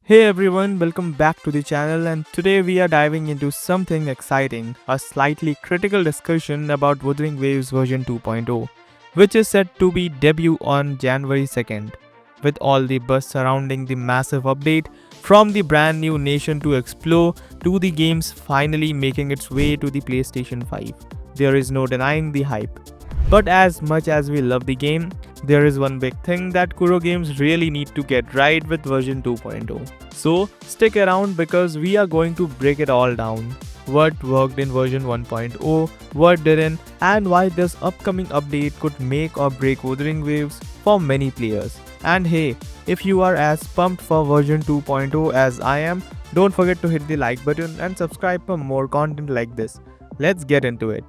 Hey everyone, welcome back to the channel, and today we are diving into something exciting, a slightly critical discussion about Wuthering Waves version 2.0, which is set to be debut on January 2nd. With all the buzz surrounding the massive update, from the brand new nation to explore to the game's finally making its way to the PlayStation 5, there is no denying the hype. But as much as we love the game, there is one big thing that Kuro Games really need to get right with version 2.0. So stick around because we are going to break it all down. What worked in version 1.0, what didn't, and why this upcoming update could make or break Wuthering Waves for many players. And hey, if you are as pumped for version 2.0 as I am, don't forget to hit the like button and subscribe for more content like this. Let's get into it.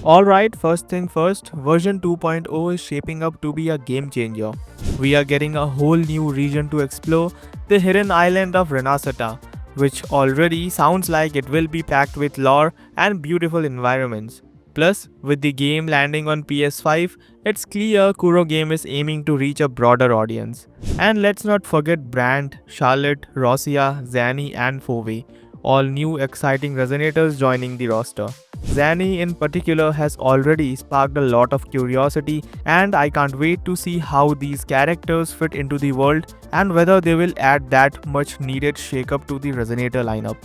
Alright, first thing first, version 2.0 is shaping up to be a game changer. We are getting a whole new region to explore, the hidden island of Rinascita, which already sounds like it will be packed with lore and beautiful environments. Plus, with the game landing on PS5, it's clear Kuro Game is aiming to reach a broader audience. And let's not forget Brant, Charlotte, Roccia, Zani and Phoebe, all new exciting Resonators joining the roster. Zani in particular has already sparked a lot of curiosity, and I can't wait to see how these characters fit into the world and whether they will add that much needed shakeup to the Resonator lineup.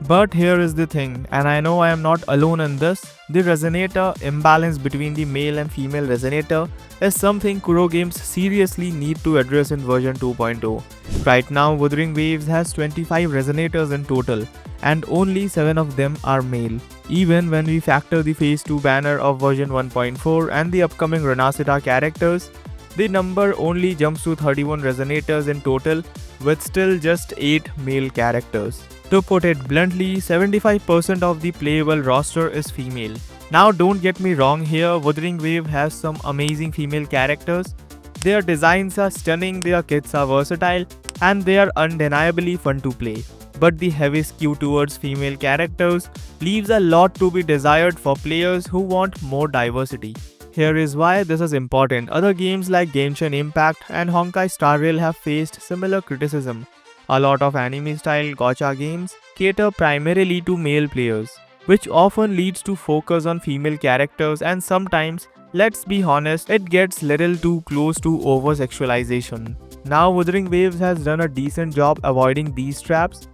But here is the thing, and I know I am not alone in this, the Resonator imbalance between the male and female Resonator is something Kuro Games seriously need to address in version 2.0. Right now, Wuthering Waves has 25 Resonators in total, and only 7 of them are male. Even when we factor the Phase 2 banner of version 1.4 and the upcoming Rinascita characters, the number only jumps to 31 Resonators in total, with still just 8 male characters. To put it bluntly, 75% of the playable roster is female. Now don't get me wrong here, Wuthering Wave has some amazing female characters. Their designs are stunning, their kits are versatile, and they are undeniably fun to play. But the heavy skew towards female characters leaves a lot to be desired for players who want more diversity. Here is why this is important. Other games like Genshin Impact and Honkai Star Rail have faced similar criticism. A lot of anime-style gacha games cater primarily to male players, which often leads to focus on female characters, and sometimes, let's be honest, it gets little too close to over-sexualization. Now Wuthering Waves has done a decent job avoiding these traps,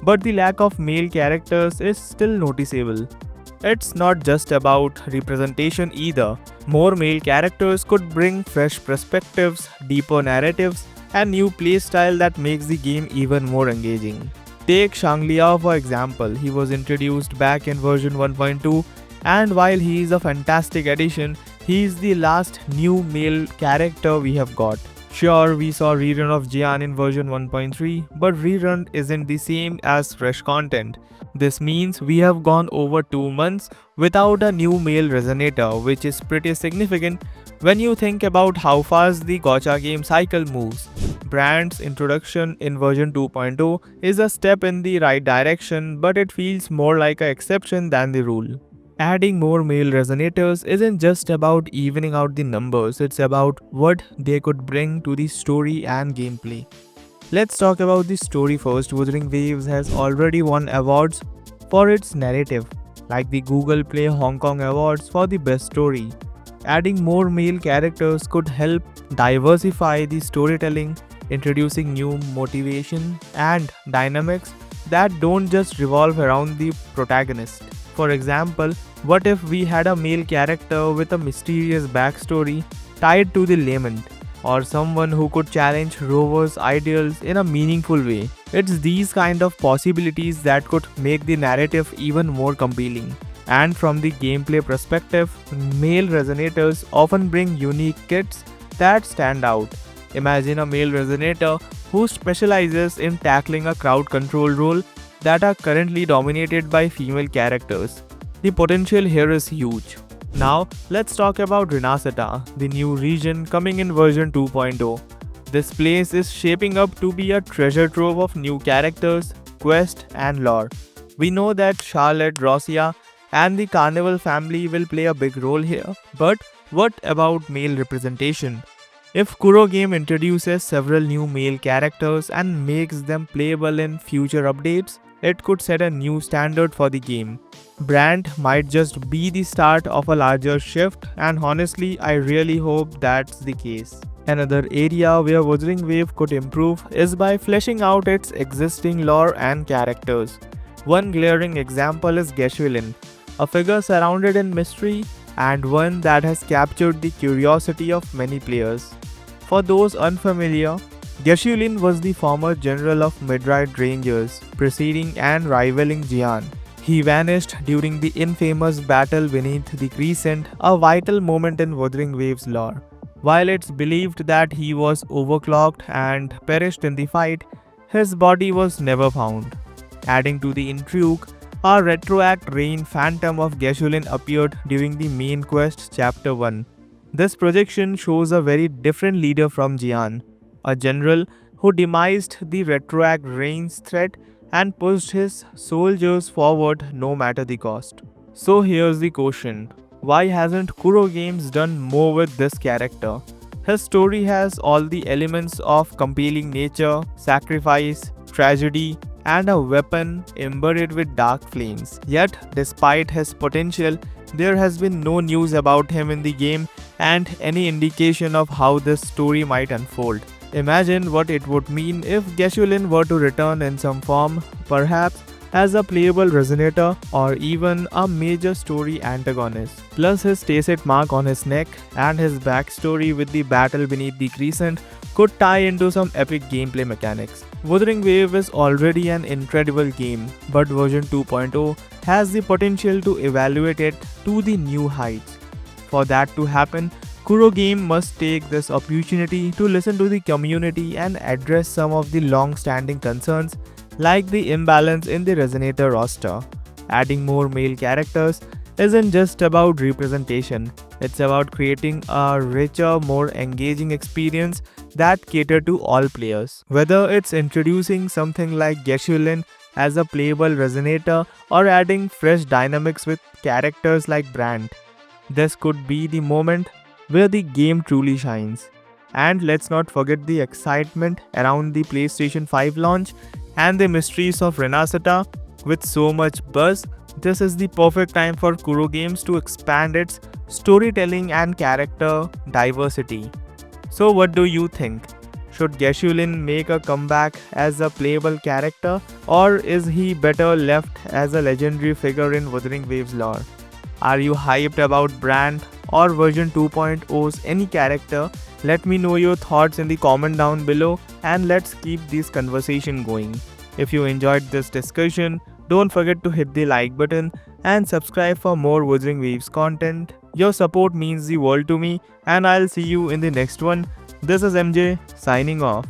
but the lack of male characters is still noticeable. It's not just about representation either. More male characters could bring fresh perspectives, deeper narratives, and new playstyle that makes the game even more engaging. Take Shanglia for example. He was introduced back in version 1.2, and while he is a fantastic addition, he is the last new male character we have got. Sure, we saw rerun of Jian in version 1.3, but rerun isn't the same as fresh content. This means we have gone over 2 months without a new male Resonator, which is pretty significant when you think about how fast the gacha game cycle moves. Brant's introduction in version 2.0 is a step in the right direction, but it feels more like an exception than the rule. Adding more male Resonators isn't just about evening out the numbers, it's about what they could bring to the story and gameplay. Let's talk about the story first. Wuthering Waves has already won awards for its narrative, like the Google Play Hong Kong Awards for the best story. Adding more male characters could help diversify the storytelling, introducing new motivation and dynamics that don't just revolve around the protagonist. For example, what if we had a male character with a mysterious backstory tied to the lament, or someone who could challenge Rover's ideals in a meaningful way? It's these kind of possibilities that could make the narrative even more compelling. And from the gameplay perspective, male Resonators often bring unique kits that stand out. Imagine a male Resonator who specializes in tackling a crowd control role that are currently dominated by female characters. The potential here is huge. Now, let's talk about Rinascita, the new region coming in version 2.0. This place is shaping up to be a treasure trove of new characters, quests, and lore. We know that Charlotte, Roccia, and the Carnival family will play a big role here, but what about male representation? If Kuro Game introduces several new male characters and makes them playable in future updates, it could set a new standard for the game. Brant might just be the start of a larger shift, and honestly, I really hope that's the case. Another area where Wuthering Wave could improve is by fleshing out its existing lore and characters. One glaring example is Geshu Lin, a figure surrounded in mystery and one that has captured the curiosity of many players. For those unfamiliar, Geshu Lin was the former general of Midnight Rangers, preceding and rivaling Jian. He vanished during the infamous battle beneath the Crescent, a vital moment in Wuthering Waves lore. While it's believed that he was overclocked and perished in the fight, his body was never found. Adding to the intrigue, a retroact Rain Phantom of Geshu Lin appeared during the main quest Chapter 1. This projection shows a very different leader from Jian, a general who demised the retroact Rain's threat and pushed his soldiers forward no matter the cost. So here's the question. Why hasn't Kuro Games done more with this character? His story has all the elements of compelling nature, sacrifice, tragedy, and a weapon embedded with dark flames. Yet, despite his potential, there has been no news about him in the game and any indication of how this story might unfold. Imagine what it would mean if Geshu Lin were to return in some form, perhaps as a playable Resonator or even a major story antagonist. Plus his tacit mark on his neck and his backstory with the battle beneath the Crescent could tie into some epic gameplay mechanics. Wuthering Wave is already an incredible game, but version 2.0 has the potential to elevate it to the new heights. For that to happen, Kuro Game must take this opportunity to listen to the community and address some of the long-standing concerns like the imbalance in the Resonator roster. Adding more male characters isn't just about representation, it's about creating a richer, more engaging experience that cater to all players. Whether it's introducing something like Geshu Lin as a playable Resonator or adding fresh dynamics with characters like Brant, this could be the moment where the game truly shines. And let's not forget the excitement around the PlayStation 5 launch and the mysteries of Rinascita. With so much buzz, this is the perfect time for Kuro Games to expand its storytelling and character diversity. So what do you think? Should Geshu Lin make a comeback as a playable character, or is he better left as a legendary figure in Wuthering Waves lore? Are you hyped about Brant or version 2.0's any character? Let me know your thoughts in the comment down below and let's keep this conversation going. If you enjoyed this discussion, don't forget to hit the like button and subscribe for more Wuthering Waves content. Your support means the world to me and I'll see you in the next one. This is MJ signing off.